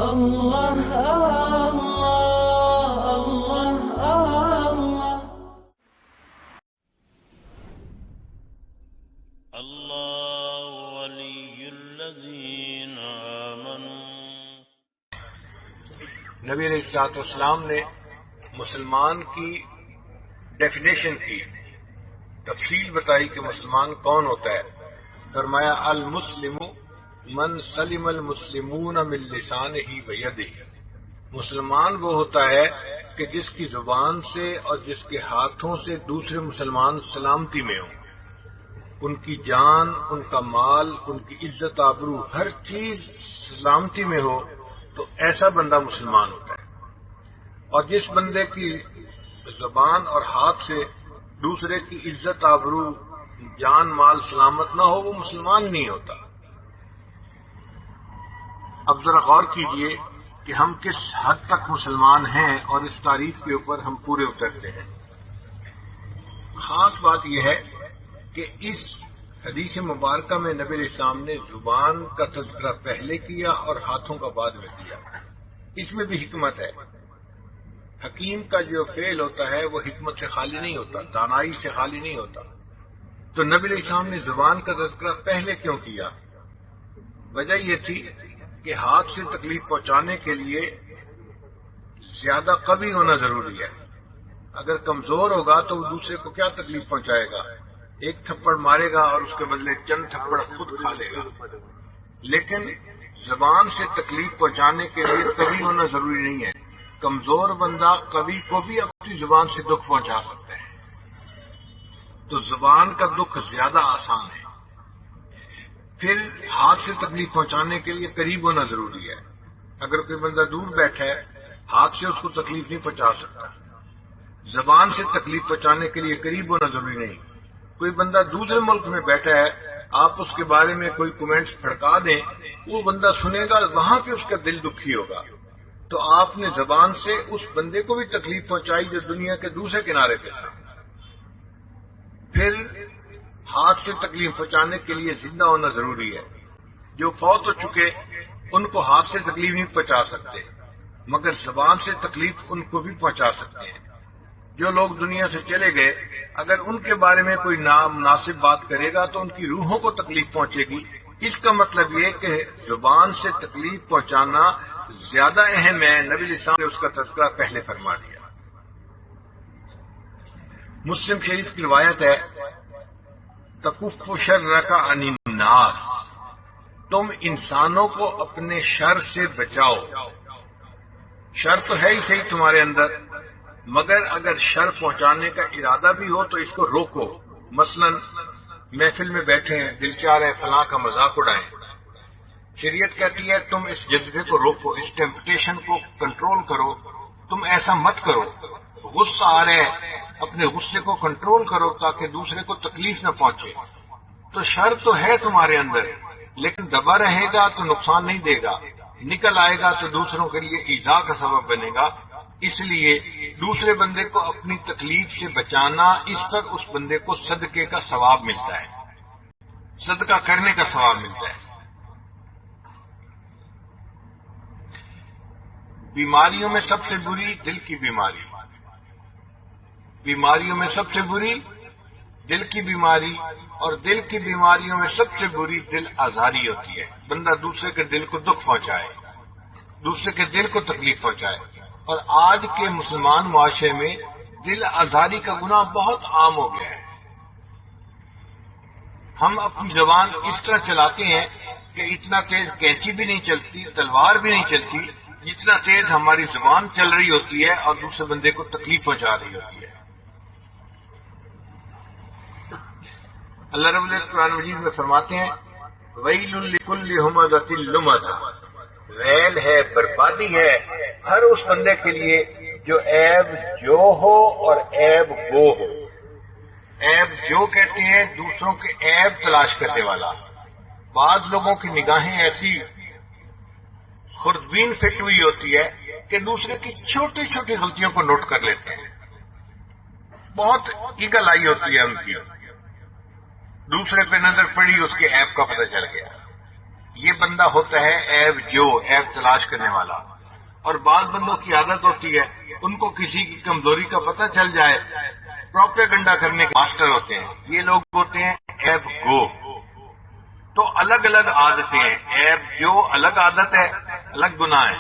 الله الله الله الله الله ولي الذين آمنوا. نبی علیہ الصلوۃ والسلام نے مسلمان کی ڈیفینیشن کی، تفصیل بتائی کہ مسلمان کون ہوتا ہے. فرمایا المسلم من سلم المسلمون من لسانہ ویدہ. مسلمان وہ ہوتا ہے کہ جس کی زبان سے اور جس کے ہاتھوں سے دوسرے مسلمان سلامتی میں ہوں، ان کی جان، ان کا مال، ان کی عزت آبرو، ہر چیز سلامتی میں ہو، تو ایسا بندہ مسلمان ہوتا ہے. اور جس بندے کی زبان اور ہاتھ سے دوسرے کی عزت آبرو، جان مال سلامت نہ ہو، وہ مسلمان نہیں ہوتا. اب ذرا غور کیجئے کہ ہم کس حد تک مسلمان ہیں اور اس تعریف کے اوپر ہم پورے اترتے ہیں. خاص بات یہ ہے کہ اس حدیث مبارکہ میں نبی علیہ السلام نے زبان کا تذکرہ پہلے کیا اور ہاتھوں کا بعد میں کیا. اس میں بھی حکمت ہے. حکیم کا جو فعل ہوتا ہے وہ حکمت سے خالی نہیں ہوتا، دانائی سے خالی نہیں ہوتا. تو نبی علیہ السلام نے زبان کا تذکرہ پہلے کیوں کیا؟ وجہ یہ تھی کہ ہاتھ سے تکلیف پہنچانے کے لیے زیادہ قوی ہونا ضروری ہے. اگر کمزور ہوگا تو وہ دوسرے کو کیا تکلیف پہنچائے گا؟ ایک تھپڑ مارے گا اور اس کے بدلے چند تھپڑ خود کھا لے گا. لیکن زبان سے تکلیف پہنچانے کے لیے قوی ہونا ضروری نہیں ہے. کمزور بندہ قوی کو بھی اپنی زبان سے دکھ پہنچا سکتا ہے. تو زبان کا دکھ زیادہ آسان ہے. پھر ہاتھ سے تکلیف پہنچانے کے لیے قریب ہونا ضروری ہے. اگر کوئی بندہ دور بیٹھا ہے، ہاتھ سے اس کو تکلیف نہیں پہنچا سکتا. زبان سے تکلیف پہنچانے کے لیے قریب ہونا ضروری نہیں. کوئی بندہ دوسرے ملک میں بیٹھا ہے، آپ اس کے بارے میں کوئی کمنٹس پھڑکا دیں، وہ بندہ سنے گا، وہاں پہ اس کا دل دکھی ہوگا. تو آپ نے زبان سے اس بندے کو بھی تکلیف پہنچائی جو دنیا کے دوسرے کنارے پہ تھا. پھر ہاتھ سے تکلیف پہنچانے کے لیے زندہ ہونا ضروری ہے. جو فوت ہو چکے ان کو ہاتھ سے تکلیف نہیں پہنچا سکتے، مگر زبان سے تکلیف ان کو بھی پہنچا سکتے ہیں. جو لوگ دنیا سے چلے گئے، اگر ان کے بارے میں کوئی نامناسب بات کرے گا تو ان کی روحوں کو تکلیف پہنچے گی. اس کا مطلب یہ کہ زبان سے تکلیف پہنچانا زیادہ اہم ہے. نبی علیہ السلام نے اس کا تذکرہ پہلے فرما دیا. مسلم شریف کی روایت ہے، تکف شرک عن الناس، تم انسانوں کو اپنے شر سے بچاؤ. شر تو ہے ہی صحیح تمہارے اندر، مگر اگر شر پہنچانے کا ارادہ بھی ہو تو اس کو روکو. مثلا محفل میں بیٹھے ہیں، دل چاہ رہے فلاں کا مذاق اڑائیں، شریعت کہتی ہے تم اس جذبے کو روکو، اس ٹیمپٹیشن کو کنٹرول کرو. تم ایسا مت کرو. غصہ آ رہا ہے، اپنے غصے کو کنٹرول کرو تاکہ دوسرے کو تکلیف نہ پہنچے. تو شر تو ہے تمہارے اندر، لیکن دبا رہے گا تو نقصان نہیں دے گا، نکل آئے گا تو دوسروں کے لیے ایذا کا سبب بنے گا. اس لیے دوسرے بندے کو اپنی تکلیف سے بچانا، اس پر اس بندے کو صدقے کا ثواب ملتا ہے، صدقہ کرنے کا ثواب ملتا ہے. بیماریوں میں سب سے بری دل کی بیماری، بیماریوں میں سب سے بری دل کی بیماری، اور دل کی بیماریوں میں سب سے بری دل آزاری ہوتی ہے. بندہ دوسرے کے دل کو دکھ پہنچائے، دوسرے کے دل کو تکلیف پہنچائے. اور آج کے مسلمان معاشرے میں دل آزاری کا گناہ بہت عام ہو گیا ہے. ہم اپنی زبان اس طرح چلاتے ہیں کہ اتنا تیز کینچی بھی نہیں چلتی، تلوار بھی نہیں چلتی، جتنا تیز ہماری زبان چل رہی ہوتی ہے اور دوسرے بندے کو تکلیف پہنچا رہی ہوتی ہے. اللہ رب العزت قرآن مجید میں فرماتے ہیں، ویل لکل ہمزۃ لمزہ، ویل ہے، بربادی ہے ہر اس بندے کے لیے جو عیب جو ہو اور عیب گو ہو. عیب جو کہتے ہیں دوسروں کے عیب تلاش کرنے والا. بعض لوگوں کی نگاہیں ایسی خوردبین فٹ ہوئی ہوتی ہے کہ دوسرے کی چھوٹی چھوٹی غلطیوں کو نوٹ کر لیتے ہیں. بہت ایگل آئی ہوتی ہے ان کی، دوسرے پہ نظر پڑی اس کے عیب کا پتہ چل گیا. یہ بندہ ہوتا ہے عیب جو، عیب تلاش کرنے والا. اور بعض بندوں کی عادت ہوتی ہے ان کو کسی کی کمزوری کا پتہ چل جائے پروپیگنڈا کرنے کے ماسٹر ہوتے ہیں. یہ لوگ ہوتے ہیں عیب گو. تو الگ الگ عادتیں ہیں. عیب جو الگ عادت ہے، الگ گناہ ہے،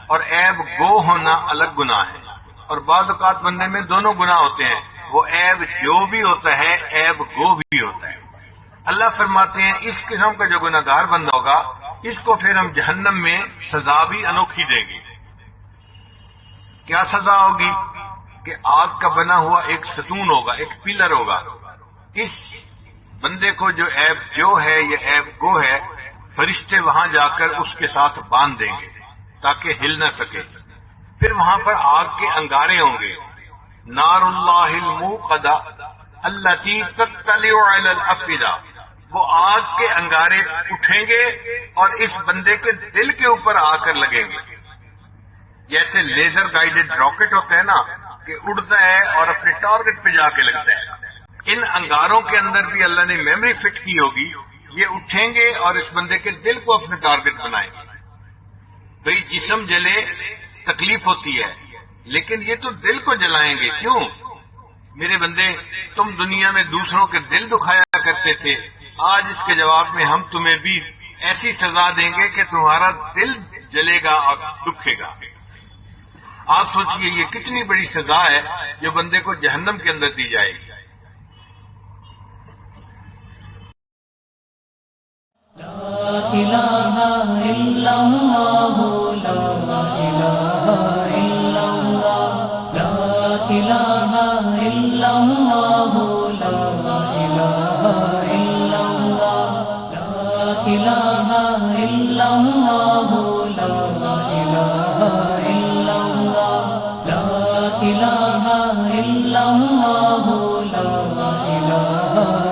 اور عیب گو ہونا الگ گناہ ہے. اور بعض اوقات بندے میں دونوں گناہ ہوتے ہیں، وہ عیب جو بھی ہوتا ہے، عیب گو بھی ہوتا ہے. اللہ فرماتے ہیں اس قسم کا جو گناہ گار بندہ ہوگا اس کو پھر ہم جہنم میں سزا بھی انوکھی دیں گے. کیا سزا ہوگی؟ کہ آگ کا بنا ہوا ایک ستون ہوگا، ایک پلر ہوگا. اس بندے کو جو عیب جو ہے یا عیب گو ہے، فرشتے وہاں جا کر اس کے ساتھ باندھ دیں گے تاکہ ہل نہ سکے. پھر وہاں پر آگ کے انگارے ہوں گے. نار اللہ الموقدہ التی تطلع علی الافئدہ. وہ آگ کے انگارے اٹھیں گے اور اس بندے کے دل کے اوپر آ کر لگیں گے. جیسے لیزر گائیڈڈ راکٹ ہوتا ہے نا کہ اڑتا ہے اور اپنے ٹارگٹ پہ جا کے لگتا ہے. ان انگاروں کے اندر بھی اللہ نے میموری فٹ کی ہوگی. یہ اٹھیں گے اور اس بندے کے دل کو اپنے ٹارگٹ بنائیں گے. بھئی جسم جلے تکلیف ہوتی ہے لیکن یہ تو دل کو جلائیں گے. کیوں؟ میرے بندے تم دنیا میں دوسروں کے دل دکھایا کرتے تھے، آج اس کے جواب میں ہم تمہیں بھی ایسی سزا دیں گے کہ تمہارا دل جلے گا اور دکھے گا. آپ سوچئے یہ کتنی بڑی سزا ہے جو بندے کو جہنم کے اندر دی جائے گی. لا الہ الا اللہ لا الہ الا اللہ لا الہ الا اللہ لا الہ الا اللہ لا الہ الا اللہ لا الہ الا اللہ لا الہ الا اللہ لا الہ